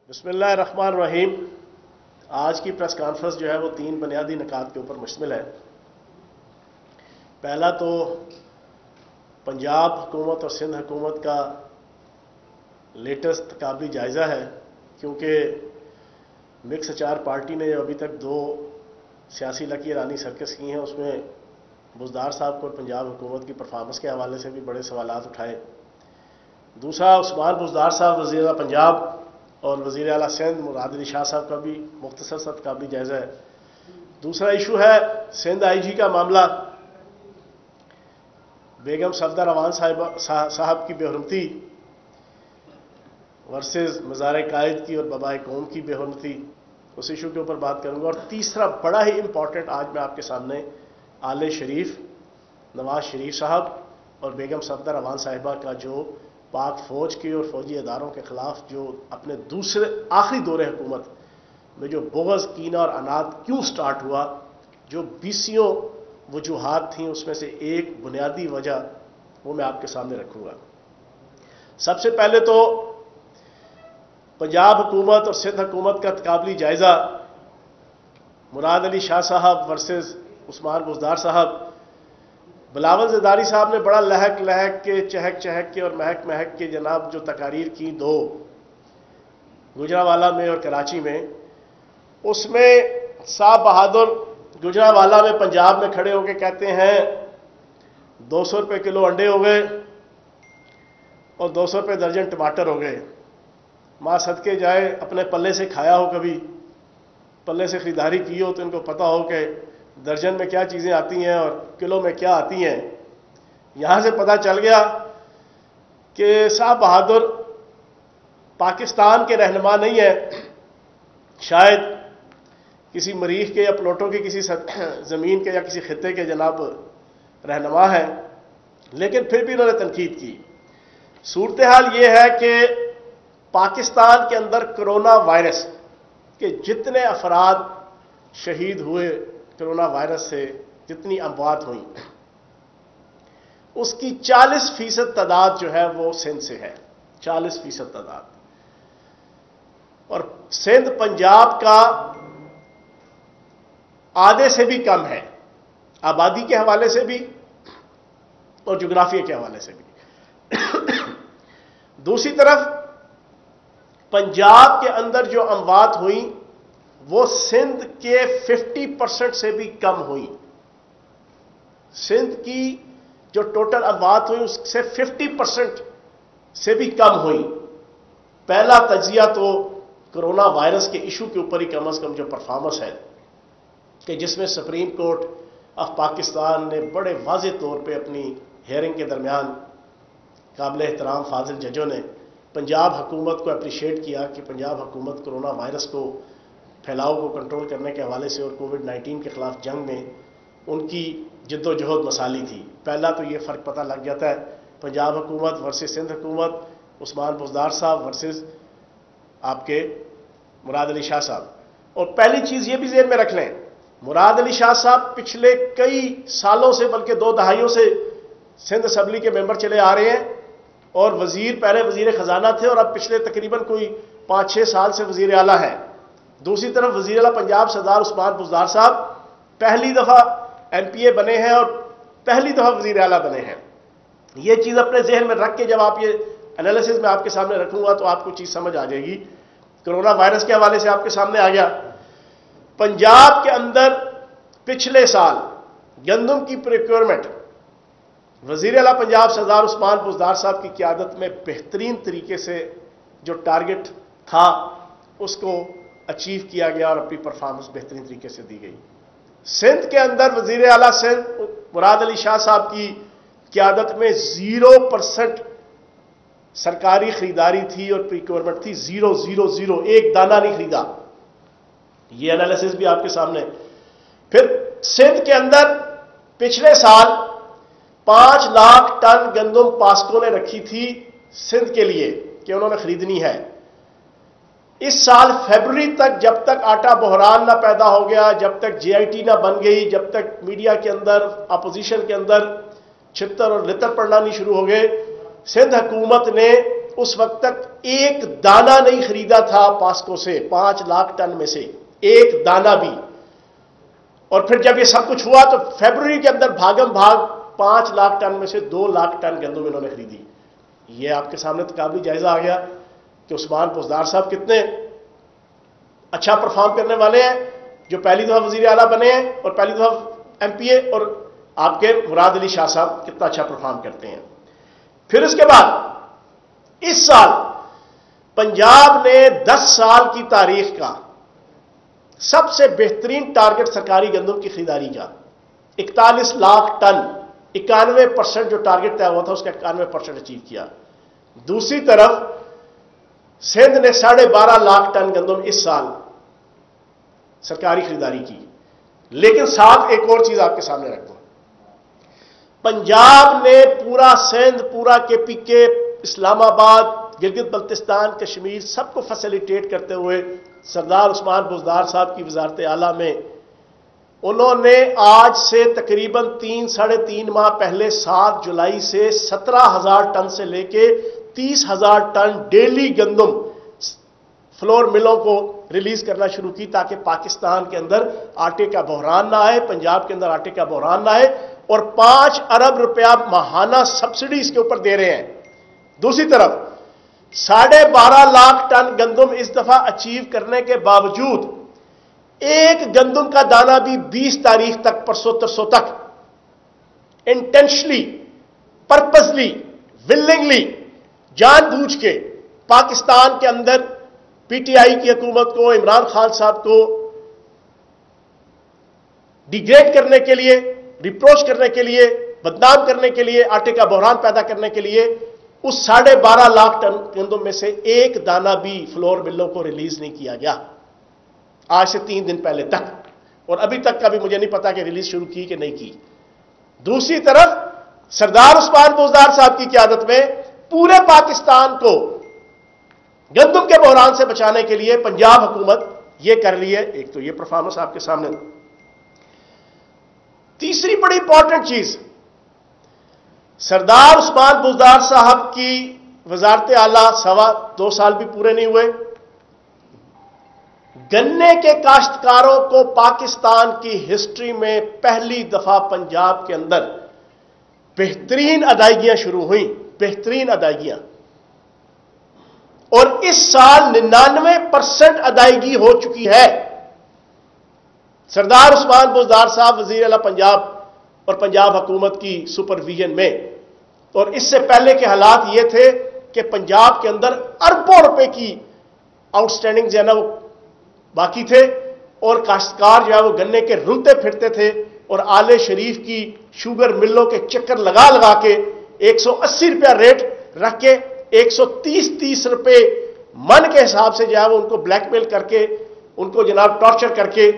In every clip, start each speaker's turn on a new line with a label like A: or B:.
A: بسم اللہ الرحمن الرحیم۔ آج کی پریس کانفرنس جو ہے وہ 3 بنیادی نکات کے اوپر مشتمل ہے۔ پہلا تو پنجاب حکومت اور سندھ حکومت کا لیٹسٹ قابلی جائزہ ہے، کیونکہ مکس اچار پارٹی نے ابھی تک 2 سیاسی لکی رانی سرکس کی ہیں، اس میں بزدار صاحب کو اور پنجاب حکومت کی پرفارمنس کے حوالے سے بھی بڑے سوالات اٹھائے۔ دوسرا عثمان بزدار صاحب وزیر اعلیٰ پنجاب اور وزیر اعلیٰ سندھ مراد علی شاہ صاحب کا بھی مختصر سا قابلی جائزہ ہے۔ دوسرا ایشو ہے سندھ آئی جی کا معاملہ، بیگم صفدر روان صاحب کی بے حرمتی ورسز مزار قائد کی اور بابائے قوم کی بے حرمتی، اس ایشو کے اوپر بات کروں گا۔ اور تیسرا بڑا ہی امپورٹنٹ آج میں آپ کے سامنے آل شریف نواز شریف صاحب اور بیگم صفدر روان صاحبہ کا جو پاک فوج کے اور فوجی اداروں کے خلاف جو اپنے آخری دور حکومت میں جو بغض، کینہ اور عناد کیوں سٹارٹ ہوا، جو 20 وجوہات تھیں، اس میں سے ایک بنیادی وجہ وہ میں آپ کے سامنے رکھوں گا۔ سب سے پہلے تو پنجاب حکومت اور سندھ حکومت کا قابلی جائزہ مراد علی شاہ صاحب ورسز عثمان بزدار صاحب۔ بلاول زرداری صاحب نے بڑا لہک لہک کے، چہک چہک کے اور مہک مہک کے جناب جو تقاریر کی 2 گجرانوالہ میں اور کراچی میں، اس میں صاحب بہادر گجرانوالہ میں پنجاب میں کھڑے ہو کے کہتے ہیں 200 روپے کلو انڈے ہو گئے اور 200 روپے درجن ٹماٹر ہو گئے۔ ماں صدقے جائے اپنے پلے سے کھایا ہو، کبھی پلے سے خریداری کی ہو تو ان کو پتہ ہو کہ درجن میں کیا چیزیں آتی ہیں اور کلو میں کیا آتی ہیں۔ یہاں سے پتہ چل گیا کہ صاحب بہادر پاکستان کے رہنما نہیں ہے، شاید کسی مریخ کے یا پلوٹو کے کسی زمین کے یا کسی خطے کے جناب رہنما ہے، لیکن پھر بھی انہوں نے تنقید کی۔ صورتحال یہ ہے کہ پاکستان کے اندر کرونا وائرس کے جتنے افراد شہید ہوئے کرونا وائرس سے، جتنی اموات ہوئیں، اس کی 40% تعداد جو ہے وہ سندھ سے ہے، 40% تعداد۔ اور سندھ پنجاب کا آدھے سے بھی کم ہے، آبادی کے حوالے سے بھی اور جغرافیہ کے حوالے سے بھی۔ دوسری طرف پنجاب کے اندر جو اموات ہوئیں وہ سندھ کے 50% سے بھی کم ہوئیں۔ سندھ کی جو ٹوٹل اموات ہوئیں اس سے 50% سے بھی کم ہوئیں۔ پہلا تجزیہ تو کرونا وائرس کے ایشو کے اوپر ہی کم از کم جو پرفارمنس ہے، کہ جس میں سپریم کورٹ آف پاکستان نے بڑے واضح طور پہ اپنی ہیئرنگ کے درمیان قابل احترام فاضل ججوں نے پنجاب حکومت کو اپریشیٹ کیا کہ پنجاب حکومت کرونا وائرس کو پھیلاؤ کو کنٹرول کرنے کے حوالے سے اور کووڈ-19 کے خلاف جنگ میں ان کی جد و جہد مثالی تھی۔ پہلا تو یہ فرق پتہ لگ جاتا ہے، پنجاب حکومت ورسز سندھ حکومت، عثمان بزدار صاحب ورسز آپ کے مراد علی شاہ صاحب۔ اور پہلی چیز یہ بھی ذہن میں رکھ لیں، مراد علی شاہ صاحب پچھلے کئی سالوں سے بلکہ 2 دہائیوں سے سندھ اسمبلی کے ممبر چلے آ رہے ہیں اور پہلے وزیر خزانہ تھے اور اب پچھلے تقریباً کوئی 5-6 سال سے وزیر اعلیٰ ہیں۔ دوسری طرف وزیر اعلیٰ پنجاب سردار عثمان بزدار صاحب پہلی دفعہ MP بنے ہیں اور پہلی دفعہ وزیر اعلیٰ بنے ہیں۔ یہ چیز اپنے ذہن میں رکھ کے جب آپ یہ انالیسز میں آپ کے سامنے رکھوں گا تو آپ کو چیز سمجھ آ جائے گی۔ کرونا وائرس کے حوالے سے آپ کے سامنے آ گیا۔ پنجاب کے اندر پچھلے سال گندم کی پروکیورمنٹ وزیر اعلیٰ پنجاب سردار عثمان بزدار صاحب کی قیادت میں بہترین طریقے سے جو ٹارگٹ تھا اس کو اچیو کیا گیا اور اپنی پرفارمنس بہترین طریقے سے دی گئی۔ سندھ کے اندر وزیر اعلیٰ سندھ مراد علی شاہ صاحب کی قیادت میں 0% سرکاری خریداری تھی اور پریکیورمنٹ تھی، 0 ایک دانہ نہیں خریدا۔ یہ انالیسس بھی آپ کے سامنے۔ پھر سندھ کے اندر پچھلے سال 5 لاکھ ٹن گندم پاسکو نے رکھی تھی سندھ کے لیے کہ انہوں نے خریدنی ہے۔ اس سال فیبروری تک جب تک آٹا بحران نہ پیدا ہو گیا، جب تک JIT نہ بن گئی، جب تک میڈیا کے اندر اپوزیشن کے اندر چھتر اور لتر پڑنا نہیں شروع ہو گئے، سندھ حکومت نے اس وقت تک ایک دانہ نہیں خریدا تھا پاسکو سے 5 لاکھ ٹن میں سے ایک دانہ بھی. اور پھر جب یہ سب کچھ ہوا تو فیبروری کے اندر بھاگم بھاگ 5 لاکھ ٹن میں سے 2 لاکھ ٹن گندم انہوں نے خریدی. یہ آپ کے سامنے تقابلی جائزہ آ گیا کہ عثمان بزدار صاحب کتنے اچھا پرفارم کرنے والے ہیں، جو پہلی دفعہ وزیر اعلیٰ بنے ہیں اور پہلی دفعہ ایم پی اے، اور آپ کے مراد علی شاہ صاحب کتنا اچھا پرفارم کرتے ہیں. پھر اس کے بعد اس سال پنجاب نے 10 سال کی تاریخ کا سب سے بہترین ٹارگٹ سرکاری گندم کی خریداری کا 41 لاکھ ٹن، 91% جو ٹارگٹ طے ہوا تھا اس کا 91% اچیو کیا. دوسری طرف سندھ نے 12.5 لاکھ ٹن گندم اس سال سرکاری خریداری کی. لیکن ساتھ ایک اور چیز آپ کے سامنے رکھتا ہوں، پنجاب نے پورا سندھ، پورا کے پی کے، اسلام آباد، گلگت بلتستان، کشمیر سب کو فیسیلیٹیٹ کرتے ہوئے سردار عثمان بزدار صاحب کی وزارت اعلیٰ میں انہوں نے آج سے تقریباً 3-3.5 ماہ پہلے 7 جولائی سے 17,000 ٹن سے لے کے 30,000 ٹن ڈیلی گندم فلور ملوں کو ریلیز کرنا شروع کی تاکہ پاکستان کے اندر آٹے کا بحران نہ آئے، پنجاب کے اندر آٹے کا بحران نہ آئے، اور 5 ارب روپیہ ماہانہ سبسڈی اس کے اوپر دے رہے ہیں. دوسری طرف 12.5 لاکھ ٹن گندم اس دفعہ اچیو کرنے کے باوجود ایک گندم کا دانہ بھی 20 تاریخ تک، پرسوں ترسوں تک انٹینشلی، پرپزلی، ولنگلی، جان بوجھ کے پاکستان کے اندر پی ٹی آئی کی حکومت کو، عمران خان صاحب کو ڈیگریڈ کرنے کے لیے، ریپروچ کرنے کے لیے، بدنام کرنے کے لیے، آٹے کا بحران پیدا کرنے کے لیے اس 12.5 لاکھ ٹن گندم میں سے ایک دانہ بھی فلور ملوں کو ریلیز نہیں کیا گیا آج سے 3 دن پہلے تک، اور ابھی تک کا بھی مجھے نہیں پتا کہ ریلیز شروع کی کہ نہیں کی. دوسری طرف سردار عثمان بزدار صاحب کی قیادت میں پورے پاکستان کو گندم کے بحران سے بچانے کے لیے پنجاب حکومت یہ کر رہی ہے. ایک تو یہ پرفارمنس آپ کے سامنے. تیسری بڑی امپورٹنٹ چیز، سردار عثمان بزدار صاحب کی وزارت اعلیٰ 2 سال بھی پورے نہیں ہوئے، گنے کے کاشتکاروں کو پاکستان کی ہسٹری میں پہلی دفعہ پنجاب کے اندر بہترین ادائیگیاں شروع ہوئیں، بہترین ادائیگیاں، اور اس سال 99% ادائیگی ہو چکی ہے. سردار عثمان بزدار صاحب وزیر اعلیٰ پنجاب اور پنجاب حکومت کی سپرویژن میں. اور اس سے پہلے کے حالات یہ تھے کہ پنجاب کے اندر اربوں روپے کی آؤٹ سٹینڈنگ جو ہے نا وہ باقی تھے، اور کاشتکار جو ہے وہ گنے کے رلتے پھرتے تھے، اور آلے شریف کی شوگر ملوں کے چکر لگا لگا کے 180 روپیہ ریٹ رکھ کے 130 روپے من کے حساب سے جو ہے وہ ان کو بلیک میل کر کے، ان کو جناب ٹارچر کر کے،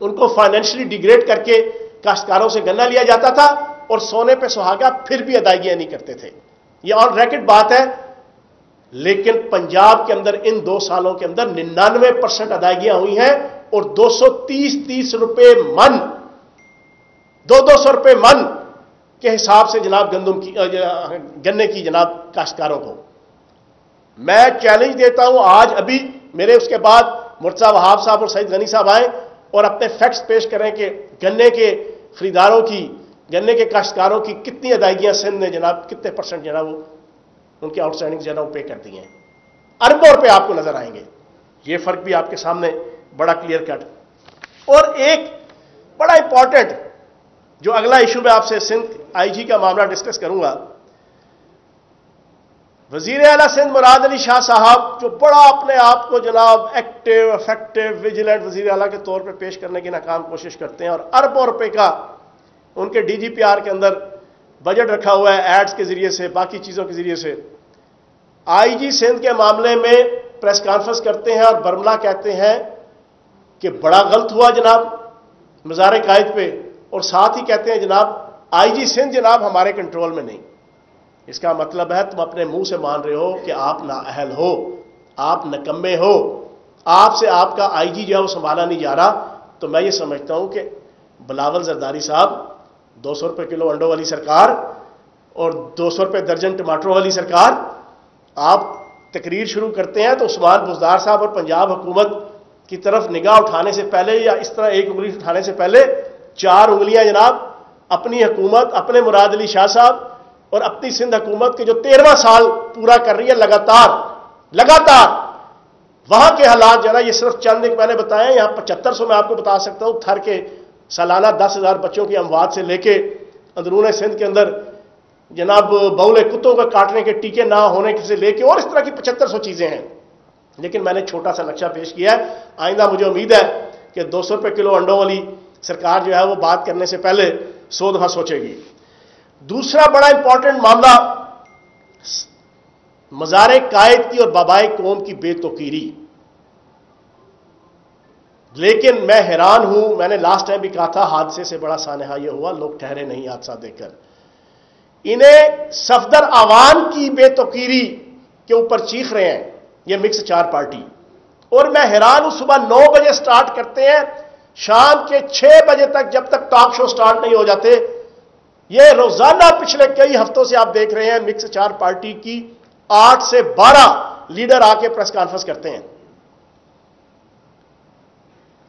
A: ان کو فائنینشلی ڈیگریڈ کر کے کاشتکاروں سے گنا لیا جاتا تھا، اور سونے پہ سہاگا پھر بھی ادائیگیاں نہیں کرتے تھے. یہ آن ریکارڈ بات ہے. لیکن پنجاب کے اندر ان 2 سالوں کے اندر 99% ادائیگیاں ہوئی ہیں، اور 230 روپے من، 200 روپے من کے حساب سے جناب گندم کی گنے کی جناب کاشتکاروں کو. میں چیلنج دیتا ہوں، آج ابھی میرے اس کے بعد مرتضی وہاب صاحب اور سعید غنی صاحب آئیں اور اپنے فیکٹس پیش کریں کہ گنے کے خریداروں کی، گنے کے کاشتکاروں کی کتنی ادائیگیاں سندھ نے جناب، کتنے % جناب وہ ان کے آؤٹ سٹینڈنگ جو ہے نا وہ پے کر دی ہیں. اربوں روپے آپ کو نظر آئیں گے. یہ فرق بھی آپ کے سامنے بڑا کلیئر کٹ. اور ایک بڑا امپورٹنٹ جو اگلا ایشو میں آپ سے سندھ آئی جی کا معاملہ ڈسکس کروں گا، وزیر اعلیٰ سندھ مراد علی شاہ صاحب جو بڑا اپنے آپ کو جناب ایکٹیو، افیکٹو، ویجیلنٹ وزیر اعلیٰ کے طور پہ پیش کرنے کی ناکام کوشش کرتے ہیں، اور اربوں روپے کا ان کے ڈی جی پی آر کے اندر بجٹ رکھا ہوا ہے، ایڈز کے ذریعے سے، باقی چیزوں کے ذریعے سے. آئی جی سندھ کے معاملے میں پریس کانفرنس کرتے ہیں اور برملا کہتے ہیں کہ بڑا غلط ہوا جناب مزار قائد پہ، اور ساتھ ہی کہتے ہیں جناب آئی جی سندھ جناب ہمارے کنٹرول میں نہیں. اس کا مطلب ہے تم اپنے منہ سے مان رہے ہو کہ آپ نااہل ہو، آپ نکمے ہو، آپ سے آپ کا آئی جی جو ہے وہ سنبھالا نہیں جا رہا. تو میں یہ سمجھتا ہوں کہ بلاول زرداری صاحب 200 روپے کلو انڈوں والی سرکار اور 200 روپے درجن ٹماٹروں والی سرکار، آپ تقریر شروع کرتے ہیں تو عثمان بزدار صاحب اور پنجاب حکومت کی طرف نگاہ اٹھانے سے پہلے یا اس طرح ایک انگلی اٹھانے سے پہلے 4 انگلیاں جناب اپنی حکومت، اپنے مراد علی شاہ صاحب اور اپنی سندھ حکومت کے جو 13واں سال پورا کر رہی ہے لگاتار وہاں کے حالات جو ہے نا، یہ صرف چند ایک میں نے بتایا. یہاں 7500 میں آپ کو بتا سکتا ہوں تھر کے سالانہ 10,000 بچوں کی اموات سے لے کے اندرون سندھ کے اندر جناب بولے کتوں کا کاٹنے کے ٹیکے نہ ہونے سے لے کے اور اس طرح کی 7500 چیزیں ہیں. لیکن میں نے چھوٹا سا نقشہ پیش کیا ہے. آئندہ مجھے امید ہے کہ 200 روپے کلو انڈوں والی سرکار جو ہے وہ بات کرنے سے پہلے 100 دفعہ سوچے گی. دوسرا بڑا امپورٹنٹ معاملہ مزار قائد کی اور بابائے قوم کی بے توقیری. لیکن میں حیران ہوں، میں نے لاسٹ ٹائم بھی کہا تھا حادثے سے بڑا سانحہ یہ ہوا، لوگ ٹھہرے نہیں حادثہ دیکھ کر. انہیں صفدر آوان کی بے توقیری کے اوپر چیخ رہے ہیں یہ مکس 4 پارٹی. اور میں حیران ہوں، صبح 9 بجے سٹارٹ کرتے ہیں، شام کے 6 بجے تک جب تک ٹاک شو سٹارٹ نہیں ہو جاتے. یہ روزانہ پچھلے کئی ہفتوں سے آپ دیکھ رہے ہیں مکس 4 پارٹی کی 8 سے 12 لیڈر آ کے پریس کانفرنس کرتے ہیں.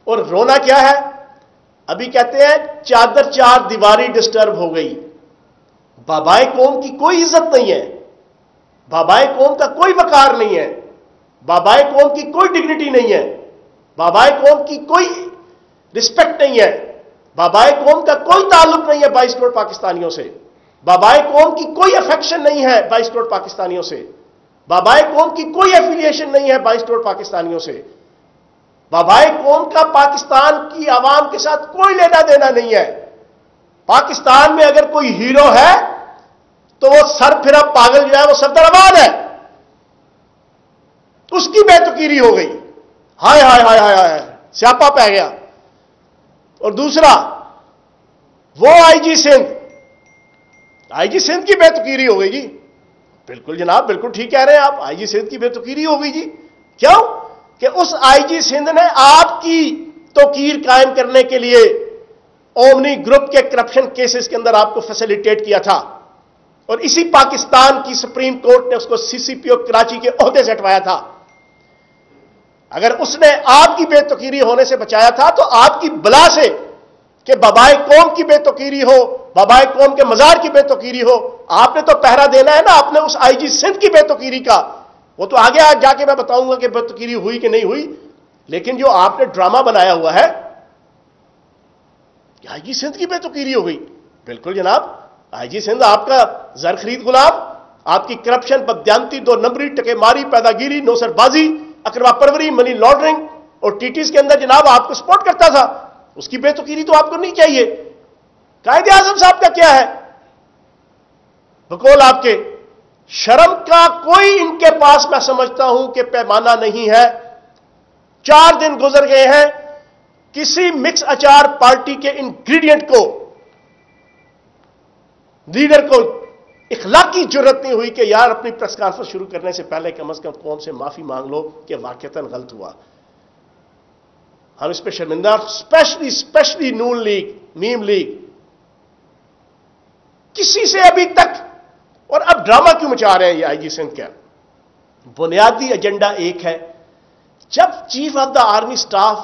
A: اور رونا کیا ہے؟ ابھی کہتے ہیں چادر 4 دیواری ڈسٹرب ہو گئی. بابائے قوم کی کوئی عزت نہیں ہے، بابائے قوم کا کوئی وقار نہیں ہے، بابائے قوم کی کوئی ڈگنیٹی نہیں ہے، بابائے قوم کی کوئی رسپیکٹ نہیں ہے، بابائے قوم کا کوئی تعلق نہیں ہے 22 کروڑ پاکستانیوں سے، بابائے قوم کی کوئی افیکشن نہیں ہے 22 کروڑ پاکستانیوں سے، بابائے قوم کی کوئی ایفیلیشن نہیں ہے 22 کروڑ پاکستانیوں سے. بابائے قوم کا پاکستان کی عوام کے ساتھ کوئی لینا دینا نہیں ہے. پاکستان میں اگر کوئی ہیرو ہے تو وہ سر پھرا پاگل جو ہے وہ صفدر امان ہے. اس کی بے توقیری ہو گئی. ہائے ہائے ہائے ہائے ہائے، سیاپا پہ گیا. اور دوسرا وہ آئی جی سندھ کی بے توقیری ہو گئی جی. بالکل جناب، بالکل ٹھیک کہہ رہے ہیں آپ، آئی جی سندھ کی بے توقیری ہو گئی جی. کیوں کہ اس آئی جی سندھ نے آپ کی توقیر قائم کرنے کے لیے اومنی گروپ کے کرپشن کیسز کے اندر آپ کو فیسیلیٹیٹ کیا تھا، اور اسی پاکستان کی سپریم کورٹ نے اس کو سی سی پی او کراچی کے عہدے سے ہٹوایا تھا. اگر اس نے آپ کی بے توقیری ہونے سے بچایا تھا تو آپ کی بلا سے کہ بابائے قوم کی بے توقیری ہو، بابائے قوم کے مزار کی بے توقیری ہو، آپ نے تو پہرا دینا ہے نا. آپ نے اس آئی جی سندھ کی بے توقیری کا، وہ تو آگے آج جا کے میں بتاؤں گا کہ بے توقیری ہوئی کہ نہیں ہوئی. لیکن جو آپ نے ڈرامہ بنایا ہوا ہے کہ آئی جی سندھ کی بے توقیری ہو گئی. بالکل جناب، آئی جی سندھ آپ کا زر خرید غلام، آپ کی کرپشن، بددیانتی، 2 نمبری، ٹکے ماری، پیدا گیری، نوسر بازی، اقربا پروری، منی لانڈرنگ اور ٹیٹیز کے اندر جناب آپ کو سپورٹ کرتا تھا. اس کی بے توقیری تو آپ کو نہیں چاہیے. قائد اعظم صاحب کا کیا ہے؟ بقول آپ کے شرم کا کوئی ان کے پاس میں سمجھتا ہوں کہ پیمانہ نہیں ہے. 4 دن گزر گئے ہیں، کسی مکس اچار پارٹی کے انگریڈینٹ کو، لیڈر کو اخلاقی جرت نہیں ہوئی کہ یار اپنی پریس کانفرنس شروع کرنے سے پہلے کم از کم قوم سے معافی مانگ لو کہ واقعتاً غلط ہوا. ہم اس پہ شرمندہ، اسپیشلی نون لیگ، میم لیگ، کسی سے ابھی تک. اور اب ڈرامہ کیوں مچا رہے ہیں یہ آئی جی سندھ کا؟ بنیادی ایجنڈا ایک ہے. جب chief of the army staff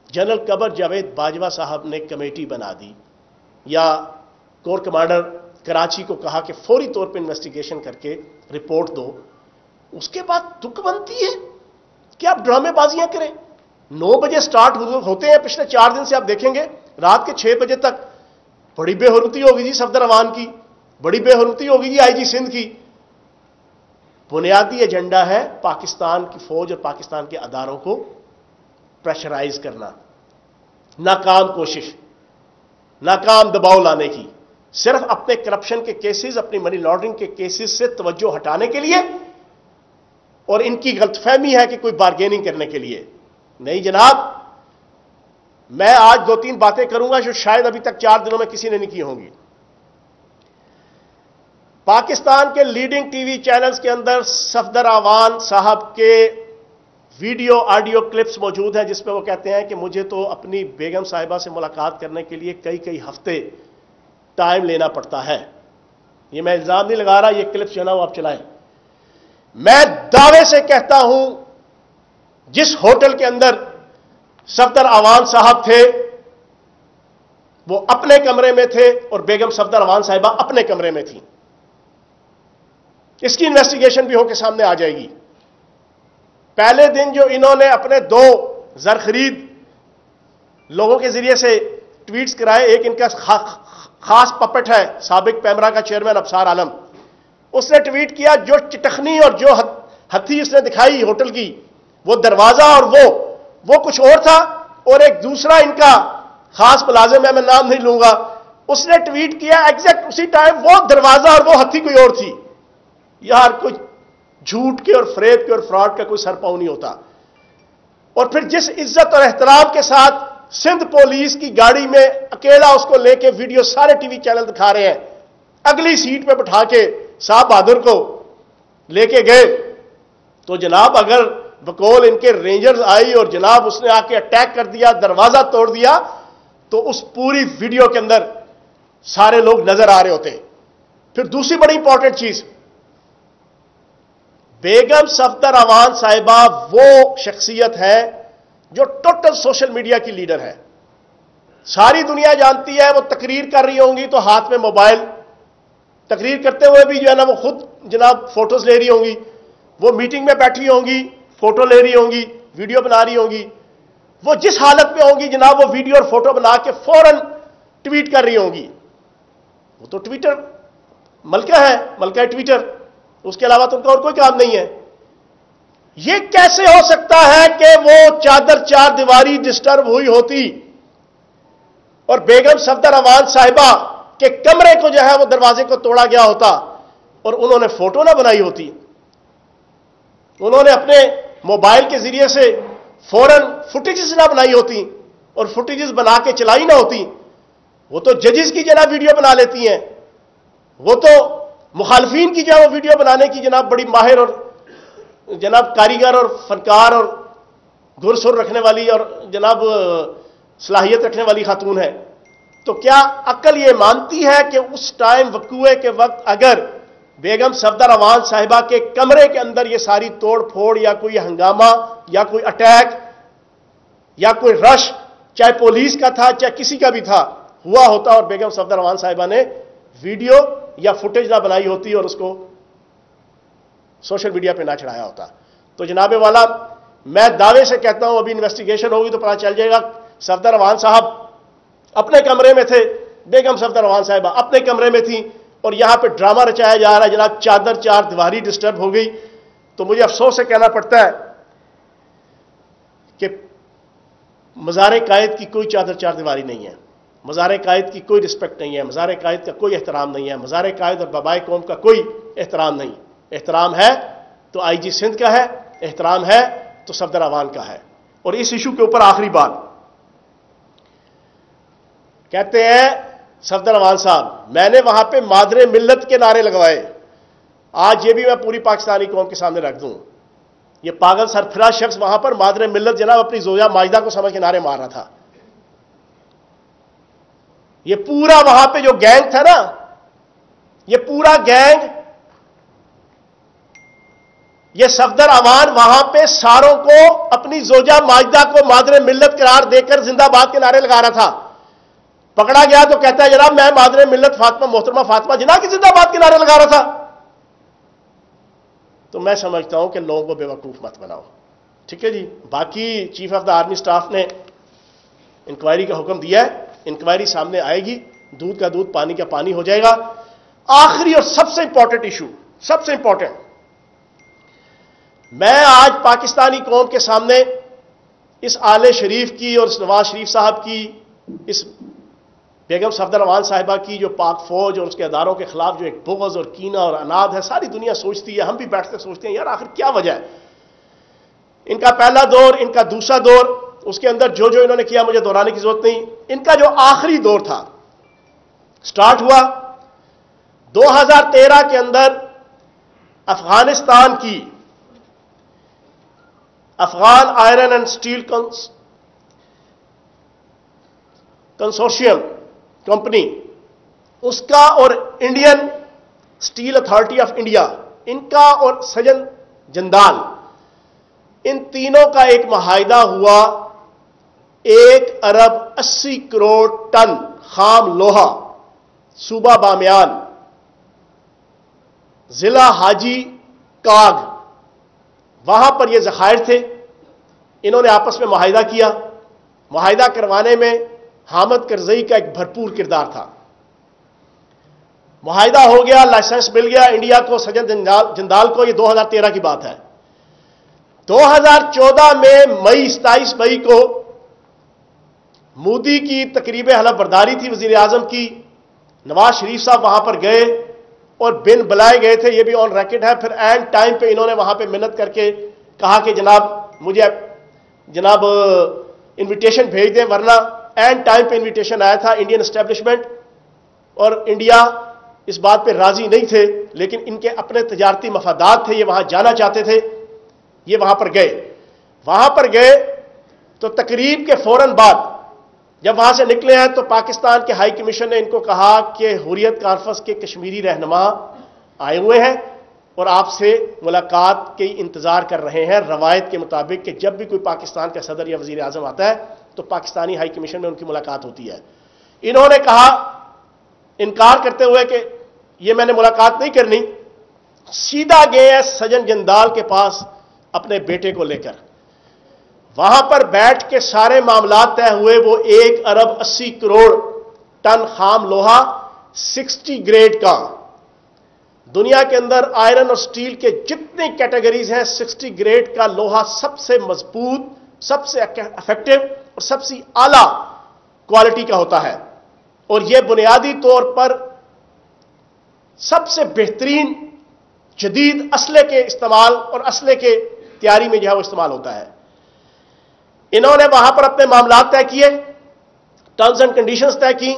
A: general Qamar Javed Bajwa صاحب نے کمیٹی بنا دی یا کور کمانڈر کراچی کو کہا کہ فوری طور پہ انویسٹیگیشن کر کے رپورٹ دو، اس کے بعد تک بنتی ہے کہ آپ ڈرامے بازیاں کریں. 9 بجے سٹارٹ ہوتے ہیں، پچھلے 4 دن سے آپ دیکھیں گے رات کے 6 بجے تک. بڑی بے حرمتی ہوگی جی صفدر امان کی، بڑی بے حرمتی ہوگی جی آئی جی سندھ کی. بنیادی ایجنڈا ہے پاکستان کی فوج اور پاکستان کے اداروں کو پریشرائز کرنا. ناکام کوشش، ناکام دباؤ لانے کی، صرف اپنے کرپشن کے کیسز، اپنی منی لانڈرنگ کے کیسز سے توجہ ہٹانے کے لیے، اور ان کی غلط فہمی ہے کہ کوئی بارگیننگ کرنے کے لیے. نہیں جناب، میں آج 2-3 باتیں کروں گا جو شاید ابھی تک 4 دنوں میں کسی نے نہیں کی ہوں گی. پاکستان کے لیڈنگ ٹی وی چینلز کے اندر صفدر امان صاحب کے ویڈیو آڈیو کلپس موجود ہیں جس میں وہ کہتے ہیں کہ مجھے تو اپنی بیگم صاحبہ سے ملاقات کرنے کے لیے کئی ہفتے ٹائم لینا پڑتا ہے. یہ میں الزام نہیں لگا رہا، یہ کلپس جو ہے نا وہ آپ چلائیں. میں دعوے سے کہتا ہوں جس ہوٹل کے اندر صفدر اعوان صاحب تھے وہ اپنے کمرے میں تھے اور بیگم صفدر اعوان صاحبہ اپنے کمرے میں تھیں. اس کی انویسٹیگیشن بھی ہو کے سامنے آ جائے گی. پہلے دن جو انہوں نے اپنے 2 زرخرید لوگوں کے ذریعے سے ٹویٹس کرائے، ایک ان کا خاص پپٹ ہے سابق پیمرا کا چیئرمین ابصار عالم، اس نے ٹویٹ کیا جو چٹخنی اور جو ہتھی اس نے دکھائی ہوٹل کی، وہ دروازہ اور وہ کچھ اور تھا، اور ایک دوسرا ان کا خاص ملازم ہے، میں نام نہیں لوں گا، اس نے ٹویٹ کیا ایگزیکٹ اسی ٹائم وہ دروازہ اور وہ ہتھی کوئی اور تھی. یار کچھ جھوٹ کے اور فریب کے اور فراڈ کا کوئی سر پاؤں نہیں ہوتا. اور پھر جس عزت اور احترام کے ساتھ سندھ پولیس کی گاڑی میں اکیلا اس کو لے کے ویڈیو سارے ٹی وی چینل دکھا رہے ہیں، اگلی سیٹ پہ بٹھا کے صاحب بہادر کو لے کے گئے، تو جناب اگر بقول ان کے رینجرز آئی اور جناب اس نے آ کے اٹیک کر دیا، دروازہ توڑ دیا، تو اس پوری ویڈیو کے اندر سارے لوگ نظر آ رہے ہوتے. پھر دوسری بڑی امپورٹنٹ چیز، بیگم صفدر اعوان صاحبہ وہ شخصیت ہے جو ٹوٹل سوشل میڈیا کی لیڈر ہے. ساری دنیا جانتی ہے وہ تقریر کر رہی ہوں گی تو ہاتھ میں موبائل، تقریر کرتے ہوئے بھی جو ہے نا وہ خود جناب فوٹوز لے رہی ہوں گی، وہ میٹنگ میں بیٹھی ہوں گی فوٹو لے رہی ہوں گی، ویڈیو بنا رہی ہوں گی، وہ جس حالت میں ہوں گی جناب وہ ویڈیو اور فوٹو بنا کے فوراً ٹویٹ کر رہی ہوں گی. وہ تو ٹویٹر ملکہ ہے، ملکہ ٹویٹر، اس کے علاوہ تو ان کا اور کوئی کام نہیں ہے. یہ کیسے ہو سکتا ہے کہ وہ چادر 4 دیواری ڈسٹرب ہوئی ہوتی اور بیگم صفدر اعوان صاحبہ کے کمرے کو جو ہے وہ دروازے کو توڑا گیا ہوتا اور انہوں نے فوٹو نہ بنائی ہوتی، انہوں نے اپنے موبائل کے ذریعے سے فوراً فوٹیجز نہ بنائی ہوتی اور فوٹیجز بنا کے چلائی نہ ہوتی. وہ تو ججز کی جناب ویڈیو بنا لیتی ہیں، وہ تو مخالفین کی جو ہے وہ ویڈیو بنانے کی جناب بڑی ماہر اور جناب کاریگر اور فنکار اور گھر سر رکھنے والی اور جناب صلاحیت رکھنے والی خاتون ہے. تو کیا عقل یہ مانتی ہے کہ اس ٹائم وقوعے کے وقت اگر بیگم صفدر اعوان صاحبہ کے کمرے کے اندر یہ ساری توڑ پھوڑ یا کوئی ہنگامہ یا کوئی اٹیک یا کوئی رش چاہے پولیس کا تھا چاہے کسی کا بھی تھا ہوا ہوتا اور بیگم صفدر اعوان صاحبہ نے ویڈیو یا فوٹیج نہ بنائی ہوتی اور اس کو سوشل میڈیا پہ نہ چڑھایا ہوتا؟ تو جناب والا میں دعوے سے کہتا ہوں ابھی انویسٹیگیشن ہوگی تو پتہ چل جائے گا. صفدر اعوان صاحب اپنے کمرے میں تھے، بیگم صفدر اعوان صاحبہ اپنے کمرے میں تھیں اور یہاں پہ ڈرامہ رچایا جا رہا ہے جناب چادر 4 دیواری ڈسٹرب ہو گئی. تو مجھے افسوس سے کہنا پڑتا ہے کہ مزار قائد کی کوئی چادر 4 دیواری نہیں ہے، مزار قائد کی کوئی رسپیکٹ نہیں ہے، مزار قائد کا کوئی احترام نہیں ہے، مزار قائد اور بابائے قوم کا کوئی احترام نہیں. احترام ہے تو آئی جی سندھ کا ہے، احترام ہے تو صفدر اعوان کا ہے. اور اس ایشو کے اوپر آخری بات کہتے ہیں صفدر اعوان صاحب میں نے وہاں پہ مادر ملت کے نعرے لگوائے. آج یہ بھی میں پوری پاکستانی قوم کے سامنے رکھ دوں، یہ پاگل سرفراز شخص وہاں پر مادر ملت جناب اپنی زوجہ ماجدہ کو سمجھ کے نعرے مار رہا تھا. یہ پورا وہاں پہ جو گینگ تھا نا، یہ پورا گینگ، یہ صفدر اعوان وہاں پہ ساروں کو اپنی زوجہ ماجدہ کو مادر ملت قرار دے کر زندہ باد کے نعرے لگا رہا تھا. پکڑا گیا تو کہتا ہے جناب میں مادر ملت فاطمہ محترمہ فاطمہ جناح کی زندہ باد کے نعرے لگا رہا تھا. تو میں سمجھتا ہوں کہ لوگوں کو بے وقوف مت بناؤ. ٹھیک ہے جی. باقی chief of the army staff نے انکوائری کا حکم دیا ہے، انکوائری سامنے آئے گی، دودھ کا دودھ پانی کا پانی ہو جائے گا. آخری اور سب سے امپورٹنٹ ایشو، سب سے امپورٹنٹ، میں آج پاکستانی قوم کے سامنے اس آل شریف کی اور اس نواز شریف صاحب کی، اس بیگم صفدر اعوان صاحبہ کی جو پاک فوج اور اس کے اداروں کے خلاف جو ایک بغض اور کینہ اور عناد ہے، ساری دنیا سوچتی ہے، ہم بھی بیٹھتے سوچتے ہیں یار آخر کیا وجہ ہے. ان کا پہلا دور، ان کا دوسرا دور، اس کے اندر جو انہوں نے کیا مجھے دہرانے کی ضرورت نہیں. ان کا جو آخری دور تھا سٹارٹ ہوا 2013 کے اندر افغانستان کی Afghan iron and steel consortium company, اس کا اور Indian steel authority of India, ان کا اور سجن جندال، ان تینوں کا ایک معاہدہ ہوا 1,80,00,00,000 ٹن خام لوہا صوبہ بامیان، ضلع حاجی کاگ، وہاں پر یہ ذخائر تھے. انہوں نے آپس میں معاہدہ کیا. معاہدہ کروانے میں حامد کرزئی کا ایک بھرپور کردار تھا. معاہدہ ہو گیا، لائسنس مل گیا انڈیا کو، سجن جندال کو. یہ 2013 کی بات ہے. 2014 میں 27 مئی کو مودی کی تقریب حلف برداری تھی وزیر اعظم کی. نواز شریف صاحب وہاں پر گئے اور بن بلائے گئے تھے، یہ بھی آن ریکارڈ ہے. پھر اینڈ ٹائم پہ انہوں نے وہاں پہ منت کر کے کہا کہ جناب انویٹیشن بھیج دیں، ورنہ اینڈ ٹائم پہ انویٹیشن آیا تھا. انڈین اسٹیبلشمنٹ اور انڈیا اس بات پہ راضی نہیں تھے، لیکن ان کے اپنے تجارتی مفادات تھے، یہ وہاں جانا چاہتے تھے. یہ وہاں پر گئے تو تقریب کے فوراً بعد جب وہاں سے نکلے ہیں تو پاکستان کے ہائی کمیشن نے ان کو کہا کہ حریت کانفرنس کے کشمیری رہنما آئے ہوئے ہیں اور آپ سے ملاقات کے انتظار کر رہے ہیں، روایت کے مطابق کہ جب بھی کوئی پاکستان کا صدر یا وزیر اعظم آتا ہے تو پاکستانی ہائی کمیشن میں ان کی ملاقات ہوتی ہے. انہوں نے کہا انکار کرتے ہوئے کہ یہ میں نے ملاقات نہیں کرنی. سیدھا گئے ہیں سجن جندال کے پاس اپنے بیٹے کو لے کر. وہاں پر بیٹھ کے سارے معاملات طے ہوئے. وہ 1,80,00,00,000 ٹن خام لوہا 60 گریڈ کا، دنیا کے اندر آئرن اور سٹیل کے جتنی کیٹیگریز ہیں 60 گریڈ کا لوہا سب سے مضبوط، سب سے افیکٹو اور سب سے اعلیٰ کوالٹی کا ہوتا ہے. اور یہ بنیادی طور پر سب سے بہترین جدید اسلحے کے استعمال اور اسلحے کے تیاری میں جو ہے وہ استعمال ہوتا ہے. انہوں نے وہاں پر اپنے معاملات طے کیے، ٹرمز اینڈ کنڈیشنز طے کی،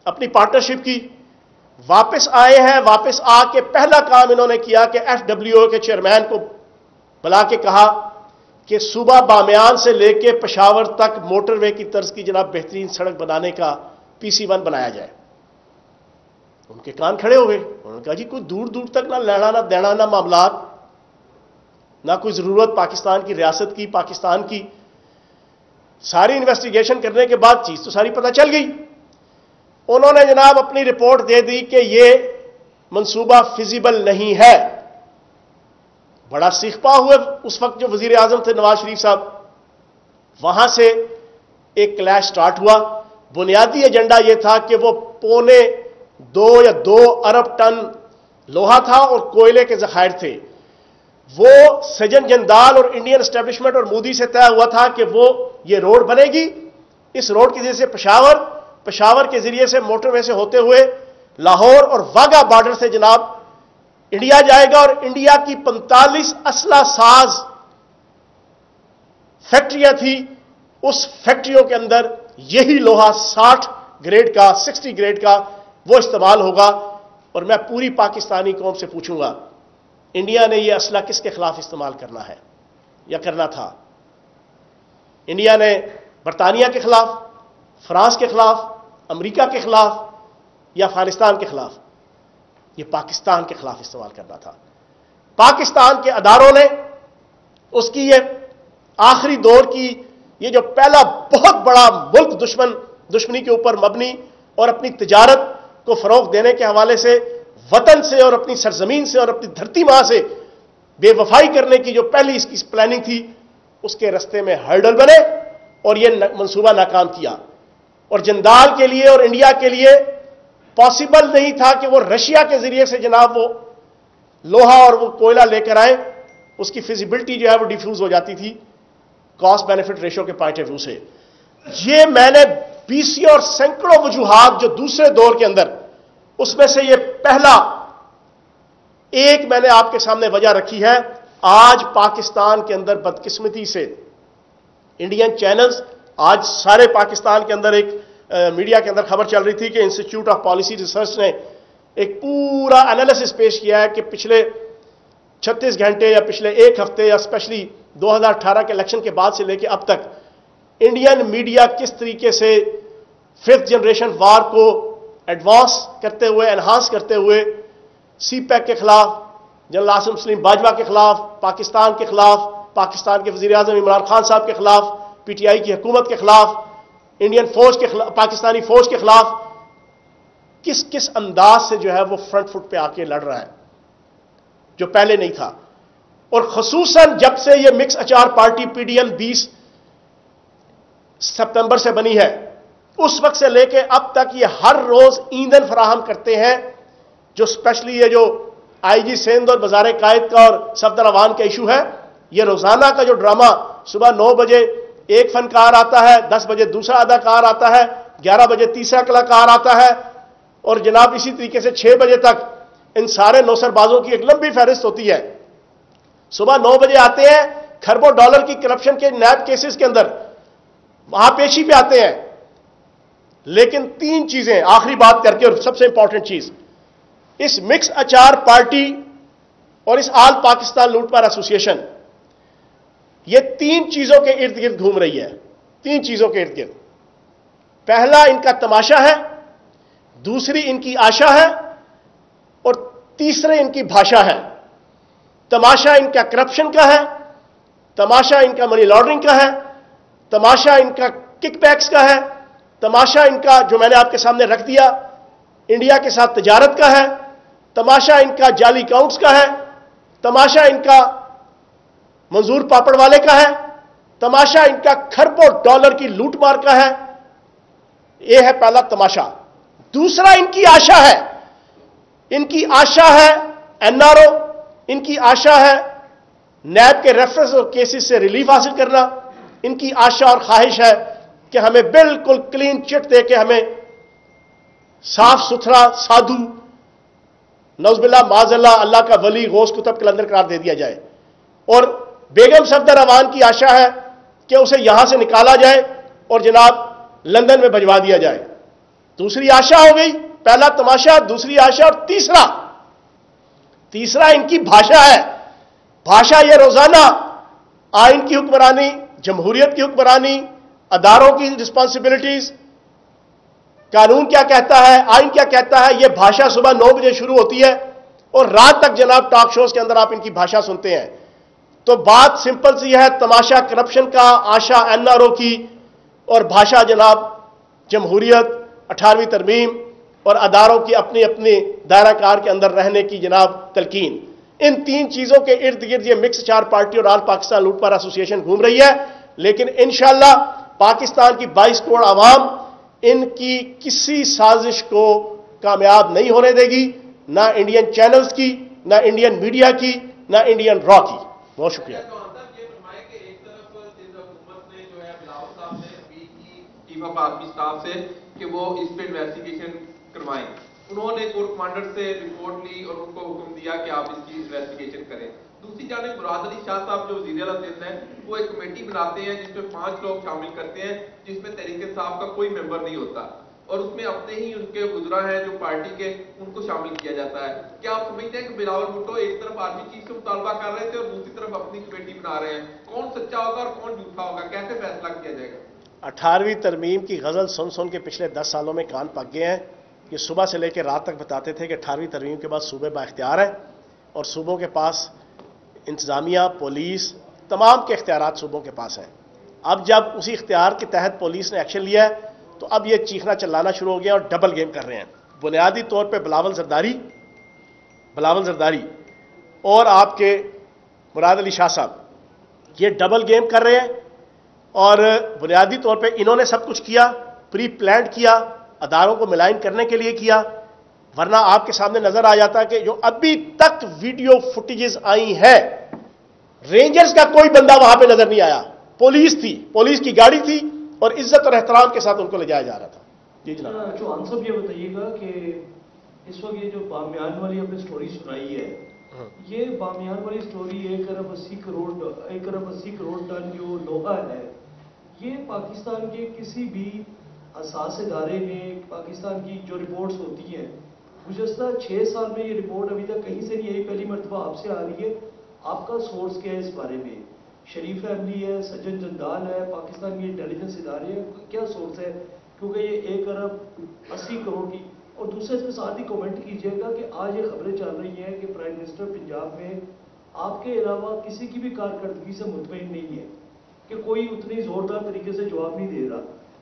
A: اپنی پارٹنرشپ کی. واپس آئے ہیں. واپس آ کے پہلا کام انہوں نے کیا کہ FWO کے چیئرمین کو بلا کے کہا کہ صوبہ بامیان سے لے کے پشاور تک موٹر وے کی طرز کی جناب بہترین سڑک بنانے کا PC1 بنایا جائے. ان کے کان کھڑے ہوئے. انہوں نے کہا جی کوئی دور دور تک نہ لینا نہ دینا نہ معاملات، نہ کوئی ضرورت پاکستان کی ریاست کی، پاکستان کی. ساری انویسٹیگیشن کرنے کے بعد چیز تو ساری پتہ چل گئی. انہوں نے جناب اپنی رپورٹ دے دی کہ یہ منصوبہ فیزیبل نہیں ہے. بڑا سیخ پا ہوئے اس وقت جو وزیر اعظم تھے نواز شریف صاحب. وہاں سے ایک کلیش سٹارٹ ہوا. بنیادی ایجنڈا یہ تھا کہ وہ 2 ارب ٹن لوہا تھا اور کوئلے کے ذخائر تھے. وہ سجن جندال اور انڈین اسٹیبلشمنٹ اور مودی سے طے ہوا تھا کہ وہ یہ روڈ بنے گی. اس روڈ کے ذریعے سے پشاور کے ذریعے سے موٹر وے سے ہوتے ہوئے لاہور اور واگا بارڈر سے جناب انڈیا جائے گا. اور انڈیا کی 45 اسلحہ ساز فیکٹریاں تھیں. اس فیکٹریوں کے اندر یہی لوہا 60 گریڈ کا 60 گریڈ کا وہ استعمال ہوگا. اور میں پوری پاکستانی قوم سے پوچھوں گا انڈیا نے یہ اسلحہ کس کے خلاف استعمال کرنا ہے یا کرنا تھا؟ انڈیا نے برطانیہ کے خلاف، فرانس کے خلاف، امریکہ کے خلاف یا افغانستان کے خلاف؟ یہ پاکستان کے خلاف استعمال کرنا تھا. پاکستان کے اداروں نے اس کی یہ آخری دور کی یہ جو پہلا بہت بڑا ملک دشمنی کے اوپر مبنی اور اپنی تجارت کو فروغ دینے کے حوالے سے وطن سے اور اپنی سرزمین سے اور اپنی دھرتی ماں سے بے وفائی کرنے کی جو پہلی اس کی پلاننگ تھی اس کے رستے میں ہرڈل بنے اور یہ منصوبہ ناکام کیا. اور جندال کے لیے اور انڈیا کے لیے پاسبل نہیں تھا کہ وہ رشیا کے ذریعے سے جناب وہ لوہا اور وہ کوئلہ لے کر آئیں. اس کی فیزیبلٹی جو ہے وہ ڈیفیوز ہو جاتی تھی کاسٹ بینیفٹ ریشو کے پوائنٹ آف ویو سے. یہ میں نے 20 اور سینکڑوں وجوہات جو دوسرے دور کے اندر اس میں سے یہ پہلا ایک میں نے آپ کے سامنے وجہ رکھی ہے. آج پاکستان کے اندر بدقسمتی سے انڈین چینلز، آج سارے پاکستان کے اندر ایک میڈیا کے اندر خبر چل رہی تھی کہ انسٹیٹیوٹ آف پالیسی ریسرچ نے ایک پورا انالیسس پیش کیا ہے کہ پچھلے 36 گھنٹے یا پچھلے ایک ہفتے یا اسپیشلی 2018 کے الیکشن کے بعد سے لے کے اب تک انڈین میڈیا کس طریقے سے 5th جنریشن وار کو ایڈوانس کرتے ہوئے، انہانس کرتے ہوئے سی پیک کے خلاف، جنرل عاصم سلیم باجوہ کے خلاف، پاکستان کے خلاف، پاکستان کے وزیر اعظم عمران خان صاحب کے خلاف، پی ٹی آئی کی حکومت کے خلاف، انڈین فوج کے خلاف، پاکستانی فوج کے خلاف کس کس انداز سے جو ہے وہ فرنٹ فٹ پہ آ کے لڑ رہا ہے جو پہلے نہیں تھا. اور خصوصاً جب سے یہ مکس اچار پارٹی پی ڈی ایم 20 سپتمبر سے بنی ہے، اس وقت سے لے کے اب تک یہ ہر روز ایندھن فراہم کرتے ہیں. جو اسپیشلی یہ جو آئی جی سندھ اور بازار قائد کا اور صفدر اوان کا ایشو ہے، یہ روزانہ کا جو ڈرامہ، صبح 9 بجے ایک فنکار آتا ہے، 10 بجے دوسرا اداکار آتا ہے، 11 بجے تیسرا کلاکار آتا ہے، اور جناب اسی طریقے سے 6 بجے تک ان سارے نوسر بازوں کی ایک لمبی فہرست ہوتی ہے. صبح 9 بجے آتے ہیں، کھربوں ڈالر کی کرپشن کے نیب کیسز کے اندر وہاں پیشی پہ آتے ہیں. لیکن 3 چیزیں آخری بات کر کے، اور سب سے امپورٹنٹ چیز، اس مکس اچار پارٹی اور اس آل پاکستان لوٹ مار ایسوسی ایشن یہ 3 چیزوں کے ارد گرد گھوم رہی ہے. 3 چیزوں کے ارد گرد. پہلا ان کا تماشا ہے، دوسری ان کی آشا ہے، اور تیسرے ان کی بھاشا ہے. تماشا ان کا کرپشن کا ہے، تماشا ان کا منی لانڈرنگ کا ہے، تماشا ان کا کک بیکس کا ہے، تماشا ان کا جو میں نے آپ کے سامنے رکھ دیا انڈیا کے ساتھ تجارت کا ہے، تماشا ان کا جعلی اکاؤنٹس کا ہے، تماشا ان کا منظور پاپڑ والے کا ہے، تماشا ان کا کھربوں ڈالر کی لوٹ مار کا ہے. یہ ہے پہلا تماشا. دوسرا ان کی آشا ہے. ان کی آشا ہے این آر او، ان کی آشا ہے نیب کے ریفرنس اور کیسز سے ریلیف حاصل کرنا. ان کی آشا اور خواہش ہے کہ ہمیں بالکل کلین چٹ دے کے ہمیں صاف ستھرا سادھو، نعوذ باللہ معاذ اللہ، اللہ کا ولی غوث کتب کلندر قرار دے دیا جائے. اور بیگم صفدر اوان کی آشا ہے کہ اسے یہاں سے نکالا جائے اور جناب لندن میں بھجوا دیا جائے. دوسری آشا ہو گئی، پہلا تماشا، دوسری آشا، اور تیسرا ان کی بھاشا ہے. بھاشا یہ روزانہ آئین کی حکمرانی، جمہوریت کی حکمرانی، اداروں کی رسپانسبلٹیز، قانون کیا کہتا ہے، آئین کیا کہتا ہے، یہ بھاشا صبح 9 بجے شروع ہوتی ہے اور رات تک جناب ٹاک شوز کے اندر آپ ان کی بھاشا سنتے ہیں. تو بات سمپل سی ہے، تماشا کرپشن کا، آشا این آر او کی، اور بھاشا جناب جمہوریت، 18ویں ترمیم اور اداروں کی اپنی اپنی دائرہ کار کے اندر رہنے کی جناب تلقین. ان 3 چیزوں کے ارد گرد یہ مکس چار پارٹی اور آل پاکستان لوٹ مار ایسوسی ایشن گھوم رہی ہے. لیکن انشاءاللہ پاکستان کی 22 کروڑ عوام ان کی کسی سازش کو کامیاب نہیں ہونے دے گی، نہ انڈین چینلز کی، نہ انڈین میڈیا کی، نہ انڈین را کی. بہت شکریہ.
B: چیف آف آرمی اسٹاف سے کہ وہ اس پہ انویسٹیگیشن کروائیں. انہوں نے کور کمانڈر سے رپورٹ لی اور ان کو حکم دیا کہ آپ اس کی انویسٹیگیشن کریں. دوسری جانب مراد علی شاہ صاحب جو وزیر اعلیٰ سندھ ہیں، وہ ایک کمیٹی بناتے ہیں جس میں 5 لوگ شامل کرتے ہیں، جس میں تحریک انصاف کا کوئی ممبر نہیں ہوتا، اور اس میں اپنے ہی ان کے وزراء ہیں جو پارٹی کے، ان کو شامل کیا جاتا ہے. کیا آپ سمجھتے ہیں کہ بلاول بھٹو ایک طرف آرمی چیف سے مطالبہ کر رہے تھے اور دوسری طرف اپنی کمیٹی بنا رہے ہیں؟ کون سچا ہوگا اور کون جھوٹا ہوگا؟ کیسے فیصلہ کیا جائے گا؟
A: 18ویں ترمیم کی غزل سن سن کے پچھلے 10 سالوں میں کان پک گئے ہیں. یہ صبح سے لے کے رات تک بتاتے تھے کہ 18ویں ترمیم کے بعد صوبے با اختیار ہیں اور صوبوں کے پاس انتظامیہ، پولیس، تمام کے اختیارات صوبوں کے پاس ہیں. اب جب اسی اختیار کے تحت پولیس نے ایکشن لیا ہے تو اب یہ چیخنا چلانا شروع ہو گیا اور ڈبل گیم کر رہے ہیں. بنیادی طور پہ بلاول زرداری اور آپ کے مراد علی شاہ صاحب یہ ڈبل گیم کر رہے ہیں. اور بنیادی طور پہ انہوں نے سب کچھ کیا، پری پلانڈ کیا، اداروں کو ملائن کرنے کے لیے کیا. ورنہ آپ کے سامنے نظر آ جاتا کہ جو ابھی تک ویڈیو فوٹیجز آئی ہیں، رینجرز کا کوئی بندہ وہاں پہ نظر نہیں آیا. پولیس تھی، پولیس کی گاڑی تھی اور عزت اور احترام کے ساتھ ان کو لے جایا جا رہا تھا. جی جناب.
C: چوہان صاحب یہ بتائیے گا کہ اس وقت یہ جو بامیان والی آپ نے سٹوری سنائی ہے، یہ بامیان والی سٹوری 1 ارب 80 کروڑ ٹن جو لوہا ہے، یہ پاکستان کے کسی بھی حساس ادارے میں پاکستان کی جو رپورٹس ہوتی ہیں گزشتہ 6 سال میں یہ رپورٹ ابھی تک کہیں سے نہیں آئی، پہلی مرتبہ آپ سے آ رہی ہے. آپ کا سورس کیا ہے اس بارے میں؟ شریف فیملی ہے، سجن جندال ہے، پاکستان کی انٹیلیجنس ادارے ہیں، کیا سورس ہے؟ کیونکہ یہ 1 ارب 80 کروڑ کی اور دوسرے اس کے ساتھ ہی کومنٹ کیجیے گا کہ آج یہ خبریں چل رہی ہیں کہ پرائم منسٹر پنجاب میں آپ کے علاوہ کسی کی بھی کارکردگی سے مطمئن نہیں ہے، کہ کوئی اتنی زوردار طریقے سے جواب نہیں دے رہا،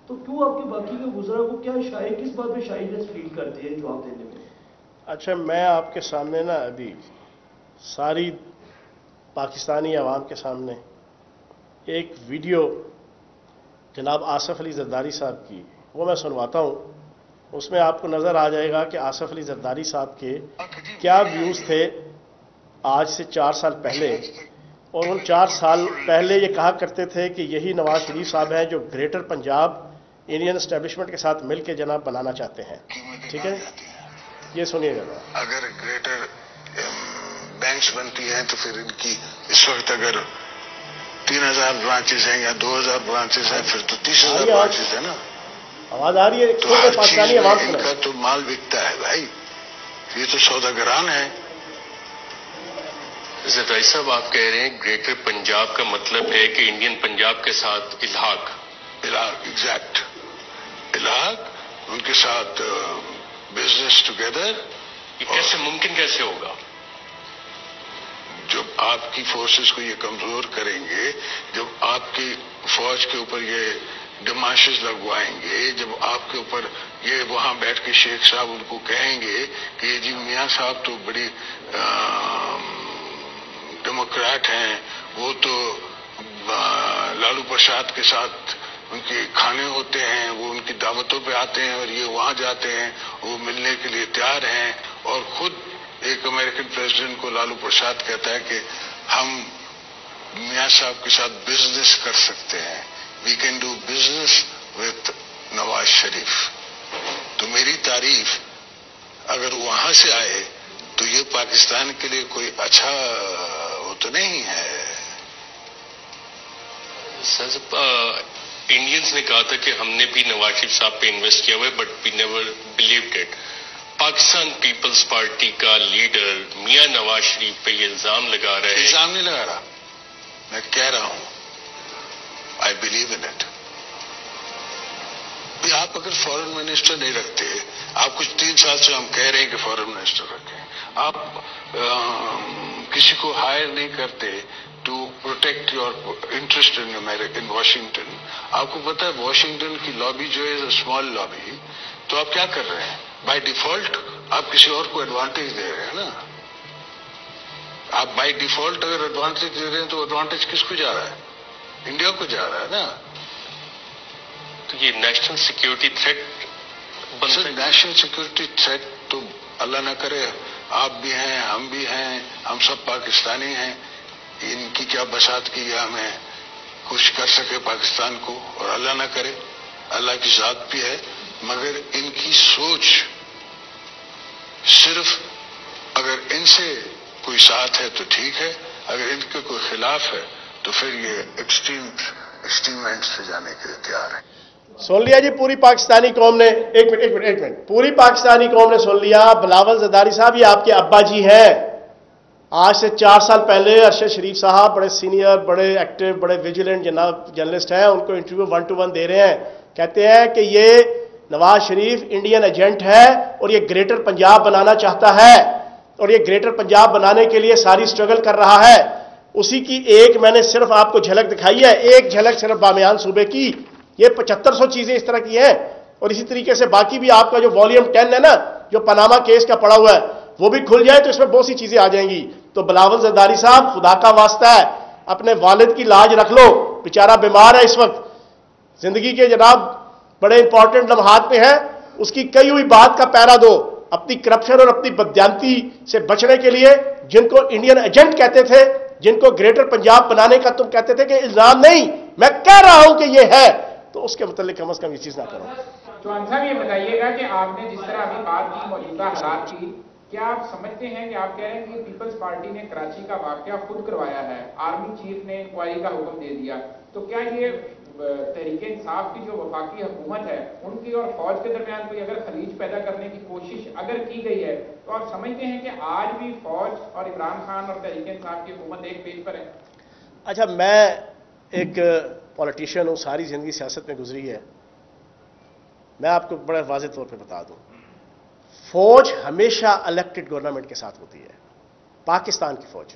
C: تو کیوں آپ کے باقی کے گزرا کو کیا شاید کس بات میں شائنیس فیل کرتے ہیں جواب دینے میں؟
A: اچھا، میں آپ کے سامنے نا ابھی ساری پاکستانی عوام کے سامنے ایک ویڈیو جناب آصف علی زرداری صاحب کی وہ میں سنواتا ہوں. اس میں آپ کو نظر آ جائے گا کہ آصف علی زرداری صاحب کے کیا ویوز تھے آج سے 4 سال پہلے، اور ان 4 سال پہلے یہ کہا کرتے تھے کہ یہی نواز شریف صاحب ہیں جو گریٹر پنجاب انڈین اسٹیبلشمنٹ کے ساتھ مل کے جناب بنانا چاہتے ہیں. ٹھیک ہے، یہ سنیے گا.
D: اگر گریٹر بینکس بنتی ہیں تو پھر ان کی اس وقت اگر 3000 برانچز ہیں یا 2000 برانچز ہیں پھر تو 30,000 برانچز ہیں نا.
A: آواز آ رہی ہے؟
D: تو ہر
A: پاکستانی
D: چیز
A: عوام
D: میں ان کا تو مال بکتا ہے بھائی، یہ تو سوداگران ہے.
E: زرداری صاحب آپ کہہ رہے ہیں گریٹر پنجاب کا مطلب ہے کہ انڈین پنجاب کے ساتھ الحاق.
D: ایگزیکٹ الحاق، ان کے ساتھ بزنس ٹوگیدر.
E: یہ کیسے ممکن کیسے ہوگا؟
D: جب آپ کی فورسز کو یہ کمزور کریں گے، جب آپ کی فوج کے اوپر یہ ڈماشز لگوائیں گے، جب آپ کے اوپر یہ وہاں بیٹھ کے شیخ صاحب ان کو کہیں گے کہ یہ جی میاں صاحب تو بڑی ڈیموکریٹ ہیں، وہ تو لالو پرساد کے ساتھ ان کے کھانے ہوتے ہیں، وہ ان کی دعوتوں پہ آتے ہیں اور یہ وہاں جاتے ہیں، وہ ملنے کے لیے تیار ہیں. اور خود ایک امریکن پریزیڈنٹ کو لالو پرساد کہتا ہے کہ ہم میاں صاحب کے ساتھ بزنس کر سکتے ہیں، we can do business with Nawaz Sharif. تو میری تعریف اگر وہاں سے آئے تو یہ پاکستان کے لیے کوئی اچھا وہ تو نہیں ہے.
E: انڈینز نے کہا تھا کہ ہم نے بھی نواز شریف صاحب پہ انویسٹ کیا ہوا ہے but we never believed it. Pakistan Peoples Party کا لیڈر میاں نواز شریف پہ یہ الزام لگا رہے ہیں.
D: الزام نہیں لگا رہا، میں کہہ رہا ہوں آئی بلیو ان اٹ. آپ اگر فورن منسٹر نہیں رکھتے، آپ کچھ 3 سال سے ہم کہہ رہے ہیں کہ فورن منسٹر رکھیں، آپ کسی کو ہائر نہیں کرتے to protect your interest in Washington. آپ کو پتا ہے واشنگٹن کی لابی جو ہے اسمال لابی، تو آپ کیا کر رہے ہیں؟ بائی ڈیفالٹ آپ کسی اور کو ایڈوانٹیج دے رہے ہیں نا. آپ بائی ڈیفالٹ اگر ایڈوانٹیج دے رہے ہیں تو ایڈوانٹیج کس کو جا رہا ہے؟ انڈیا کو جا رہا ہے نا.
E: تو یہ نیشنل سیکیورٹی تھریٹ بن سکتا ہے.
D: نیشنل سیکورٹی تھریٹ تو اللہ نہ کرے، آپ بھی ہیں، ہم بھی ہیں، ہم سب پاکستانی ہیں. ان کی کیا بساط کی یا ہمیں کچھ کر سکے پاکستان کو، اور اللہ نہ کرے، اللہ کی ذات بھی ہے. مگر ان کی سوچ صرف اگر ان سے کوئی ساتھ ہے تو ٹھیک ہے، اگر ان کے کوئی خلاف ہے تو پھر یہ ایکسٹریم اینڈ سے جانے کے لیے تیار ہے.
A: سن لیا جی پوری پاکستانی قوم نے. ایک منٹ پوری پاکستانی قوم نے سن لیا. بلاول زرداری صاحب یہ آپ کے ابا جی ہیں. آج سے 4 سال پہلے ارشد شریف صاحب بڑے سینئر، بڑے ایکٹیو، بڑے ویجیلنٹ جناب جرنلسٹ ہیں، ان کو انٹرویو 1 to 1 دے رہے ہیں. کہتے ہیں کہ یہ نواز شریف انڈین ایجنٹ ہے اور یہ گریٹر پنجاب بنانا چاہتا ہے، اور یہ گریٹر پنجاب بنانے کے لیے ساری سٹرگل کر رہا ہے. اسی کی ایک میں نے صرف آپ کو جھلک دکھائی ہے، ایک جھلک صرف بامیان صوبے کی. یہ 7500 چیزیں اس طرح کی ہیں، اور اسی طریقے سے باقی بھی آپ کا جو والیوم 10 ہے نا، جو پاناما کیس کا پڑا ہوا ہے، وہ بھی کھل جائے تو اس میں بہت سی چیزیں آ جائیں گی. تو بلاول زرداری صاحب خدا کا واسطہ ہے، اپنے والد کی لاج رکھ لو، بیچارہ بیمار ہے اس وقت، زندگی کے جناب بڑے امپورٹنٹ لمحات میں ہے. اس کی کئی ہوئی بات کا پیرا دو. اپنی کرپشن اور اپنی بددیانتی سے بچنے کے لیے جن کو انڈین ایجنٹ کہتے تھے، جن کو گریٹر پنجاب بنانے کا تم کہتے تھے کہ الزام نہیں، میں کہہ رہا ہوں کہ یہ ہے، تو اس کے متعلق کم از کم یہ چیز نہ کرو.
F: چوہان صاحب یہ بتائیے گا کہ آپ نے جس طرح ابھی بات کی موجودہ حالات کی، کیا آپ سمجھتے ہیں کہ آپ کہہ رہے ہیں کہ پیپلز پارٹی نے کراچی کا واقعہ خود کروایا ہے، آرمی چیف نے انکوائری کا حکم دے دیا، تو کیا یہ تحریک انصاف کی جو وفاقی حکومت ہے ان کی اور فوج کے درمیان کوئی اگر خلیج پیدا کرنے کی کوشش اگر کی گئی ہے تو آپ سمجھتے ہیں کہ آج بھی فوج اور عمران خان اور تحریک انصاف کی حکومت ایک پیج پر ہے؟
A: اچھا، میں ایک پولیٹیشین ہوں، ساری زندگی سیاست میں گزری ہے. میں آپ کو بڑے واضح طور پہ بتا دوں، فوج ہمیشہ الیکٹڈ گورنمنٹ کے ساتھ ہوتی ہے. پاکستان کی فوج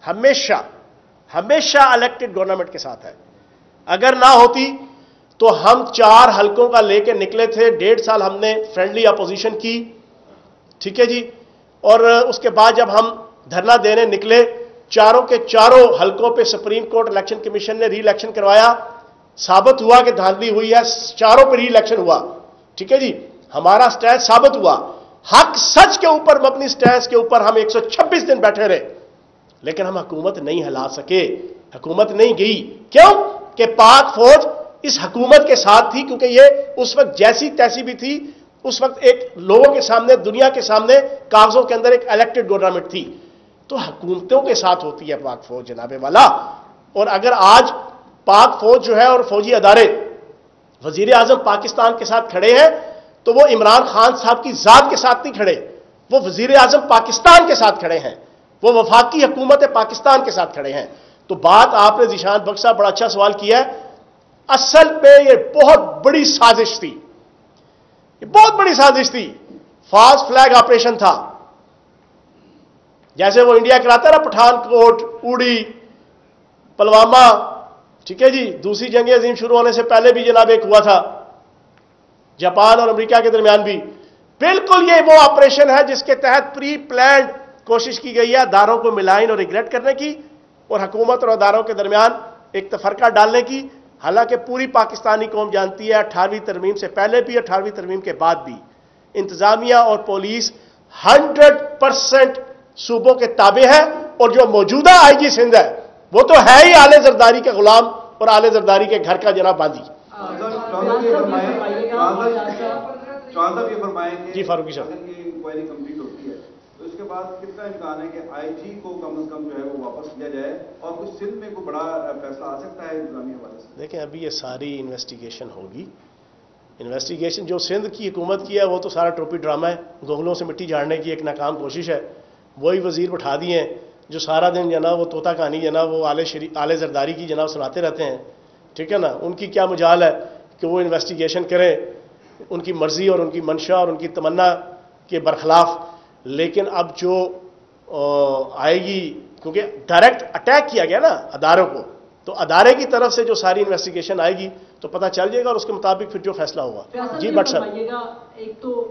A: ہمیشہ الیکٹڈ گورنمنٹ کے ساتھ ہے. اگر نہ ہوتی تو ہم 4 حلقوں کا لے کے نکلے تھے. 1.5 سال ہم نے فرینڈلی اپوزیشن کی, ٹھیک ہے جی, اور اس کے بعد جب ہم دھرنا دینے نکلے, چاروں کے چاروں حلقوں پہ سپریم کورٹ الیکشن کمیشن نے ری الیکشن کروایا. ثابت ہوا کہ دھاندلی ہوئی ہے, چاروں پہ ری الیکشن ہوا, ٹھیک ہے جی. ہمارا سٹینڈ ثابت ہوا, حق سچ کے اوپر مبنی سٹینڈ کے اوپر ہم 126 دن بیٹھے رہے, لیکن ہم حکومت نہیں ہلا سکے. حکومت نہیں گئی. کیوں؟ کہ پاک فوج اس حکومت کے ساتھ تھی, کیونکہ یہ اس وقت جیسی تیسی بھی تھی, اس وقت ایک لوگوں کے سامنے, دنیا کے سامنے کاغذوں کے اندر ایک الیکٹڈ گورنمنٹ تھی. تو حکومتوں کے ساتھ ہوتی ہے پاک فوج جناب والا. اور اگر آج پاک فوج جو ہے اور فوجی ادارے وزیر اعظم پاکستان کے ساتھ کھڑے ہیں, تو وہ عمران خان صاحب کی ذات کے ساتھ نہیں کھڑے, وہ وزیر اعظم پاکستان کے ساتھ کھڑے ہیں, وہ وفاقی حکومت پاکستان کے ساتھ کھڑے ہیں. تو بات آپ نے ذیشان بخش صاحب بڑا اچھا سوال کیا ہے. اصل پہ یہ بہت بڑی سازش تھی, یہ بہت بڑی سازش تھی. فالس فلیگ آپریشن تھا, جیسے وہ انڈیا کراتا ہے نا, پٹھان کوٹ, اوڑی, پلوامہ, ٹھیک ہے جی. دوسری جنگ عظیم شروع ہونے سے پہلے بھی جناب ایک ہوا تھا جاپان اور امریکہ کے درمیان بھی. بالکل یہ وہ آپریشن ہے جس کے تحت پری پلانڈ کوشش کی گئی ہے اداروں کو ملائن اور ریگریٹ کرنے کی, اور حکومت اور اداروں کے درمیان ایک تفرقہ ڈالنے کی. حالانکہ پوری پاکستانی قوم جانتی ہے 18ویں ترمیم سے پہلے بھی 18ویں ترمیم کے بعد بھی انتظامیہ اور پولیس 100% صوبوں کے تابع ہے, اور جو موجودہ آئی جی سندھ ہے وہ تو ہے ہی آلے زرداری کا غلام اور آلے زرداری کے گھر کا جناب باندھی.
G: یہ فرمائیں
A: جی فاروقی صاحب,
G: اگر یہ انکوائری کمپلیٹ ہوتی ہے تو اس کے بعد کتنا امکان ہے کہ آئی جی کو کم از کم جو ہے وہ واپس لیا جائے, اور کچھ سندھ میں کوئی بڑا فیصلہ آ سکتا ہے انتظامی حوالے سے؟
A: دیکھیں ابھی یہ ساری انویسٹیگیشن ہوگی. انویسٹیگیشن جو سندھ کی حکومت کی ہے وہ تو سارا ٹوپی ڈرامہ ہے, گوگلوں سے مٹی جھاڑنے کی ایک ناکام کوشش ہے. وہی وزیر بٹھا دیے ہیں جو سارا دن جناب وہ طوطا کہانی جناب وہ آلے زرداری کی جناب سناتے رہتے ہیں, ٹھیک ہے نا. ان کی کیا مجال ہے کہ وہ انویسٹیگیشن کریں, ان کی مرضی اور ان کی منشا اور ان کی تمنا کے برخلاف. لیکن اب جو آئے گی, کیونکہ ڈائریکٹ اٹیک کیا گیا نا اداروں کو, تو ادارے کی طرف سے جو ساری انویسٹیگیشن آئے گی تو پتہ چل جائے گا, اور اس کے مطابق پھر جو فیصلہ ہوگا. جی بٹ صاحب,
C: ایک تو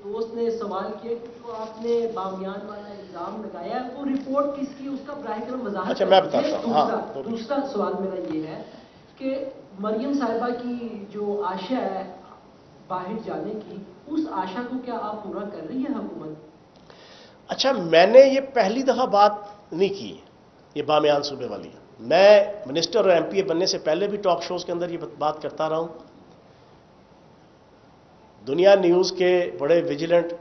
C: دوست نے سوال کیا کہ جو آپ نے بامیان والا الزام لگایا ہے وہ رپورٹ کس کی, اس کا براہ کرم وضاحت.
A: اچھا میں بتاتا ہوں. ہاں,
C: دوسرا سوال میرا یہ ہے کہ مریم صاحبہ کی جو آشا ہے باہر جانے کی, اس آشا کو کیا آپ پورا کر رہی ہے حکومت؟
A: اچھا میں نے یہ پہلی دفعہ بات نہیں کی یہ بامیان صوبے والی. میں منسٹر اور ایم پی اے بننے سے پہلے بھی ٹاک شوز کے اندر یہ بات کرتا رہا ہوں. دنیا نیوز کے بڑے ویجیلنٹ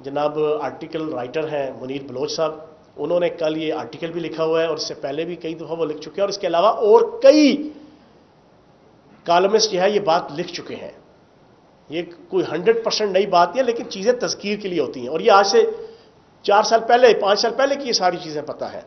A: جناب آرٹیکل رائٹر ہیں منیر بلوچ صاحب, انہوں نے کل یہ آرٹیکل بھی لکھا ہوا ہے, اور اس سے پہلے بھی کئی دفعہ وہ لکھ چکے ہیں, اور اس کے علاوہ اور کئی کالمسٹ جو ہے یہ بات لکھ چکے ہیں. یہ کوئی 100% نئی بات نہیں ہے, لیکن چیزیں تذکیر کے لیے ہوتی ہیں, اور یہ آج سے 4 سال پہلے 5 سال پہلے کی یہ ساری چیزیں پتہ ہے,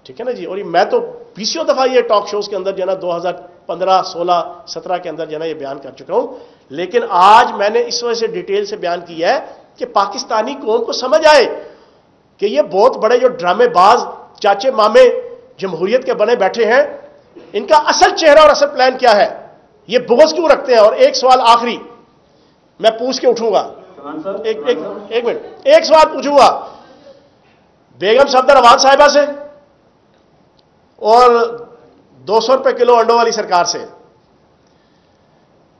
A: ٹھیک ہے نا جی. اور میں تو 20 دفعہ یہ ٹاک شوز کے اندر جو ہے نا 2015, 16, 17 کے اندر جو ہے نا یہ بیان کر چکا ہوں. لیکن آج میں نے اس وجہ سے ڈیٹیل سے بیان کیا ہے کہ پاکستانی قوم کو سمجھ آئے کہ یہ بہت بڑے جو ڈرامے باز چاچے مامے جمہوریت کے بنے بیٹھے ہیں, ان کا اصل چہرہ اور اصل پلان کیا ہے, یہ بغض کیوں رکھتے ہیں. اور ایک سوال آخری میں پوچھ کے اٹھوں گا, ایک منٹ, ایک سوال پوچھوں گا بیگم صفدر احمد صاحبہ سے اور 200 روپے کلو انڈوں والی سرکار سے.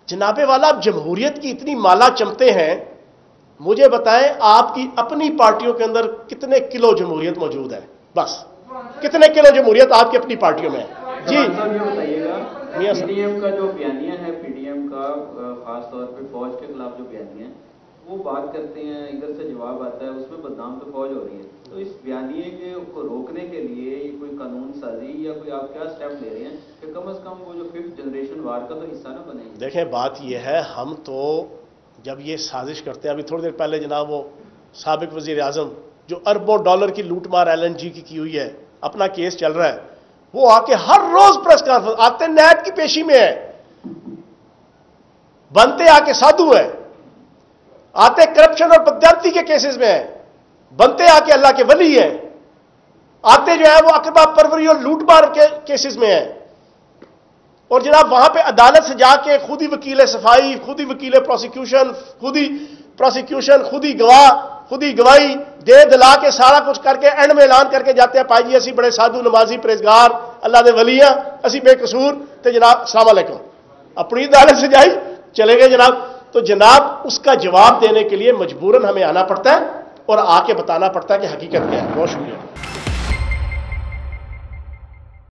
A: جناب والا آپ جمہوریت کی اتنی مالا چمتے ہیں, مجھے بتائیں آپ کی اپنی پارٹیوں کے اندر کتنے کلو جمہوریت موجود ہے, بس کتنے کلو جمہوریت آپ کی اپنی پارٹیوں میں ہے؟ جی
H: یہ بتائیے گا پی ڈی ایم کا جو بیانیہ ہے, پی ڈی ایم کا خاص طور پہ فوج کے خلاف جو بیانیہ ہے وہ بات کرتے ہیں, ادھر سے جواب آتا ہے, اس میں بدنام تو فوج ہو رہی ہے. تو اس بیانیے کو روکنے کے لیے کوئی قانون سازی یا کوئی آپ کیا سٹیپ لے رہے ہیں کہ کم از کم وہ جو 5th جنریشن وار کا تو حصہ نہ بنے؟
A: دیکھیں بات یہ ہے, ہم تو جب یہ سازش کرتے ہیں, ابھی تھوڑی دیر پہلے جناب وہ سابق وزیر اعظم جو اربوں ڈالر کی لوٹ مار ایل این جی کی ہوئی ہے, اپنا کیس چل رہا ہے, وہ آ کے ہر روز پریس کانفرنس آتے نیب کی پیشی میں ہے, بنتے آ کے سادھو ہے. آتے کرپشن اور بدزیادتی کے کیسز میں ہیں، بنتے آ کے اللہ کے ولی ہیں، آتے جو ہے وہ اقربا پروری اور لوٹ مار کے کیسز میں ہیں، اور جناب وہاں پہ عدالت سے جا کے خود ہی وکیل صفائی، خود ہی وکیل پروسیکیوشن، خود ہی گواہ، خود ہی گواہی دے دلا کے سارا کچھ کر کے اینڈ میں اعلان کر کے جاتے ہیں پائی جی اسی بڑے سادھو نمازی پرہیزگار اللہ دے ولی ہیں، اسی بے قصور تے جناب السلام علیکم اپنی عدالت سے جائی چلے گئے جناب. تو جناب اس کا جواب دینے کے لیے مجبوراً ہمیں آنا پڑتا ہے اور آ کے بتانا پڑتا ہے کہ حقیقت کیا ہے. بہت شکریہ.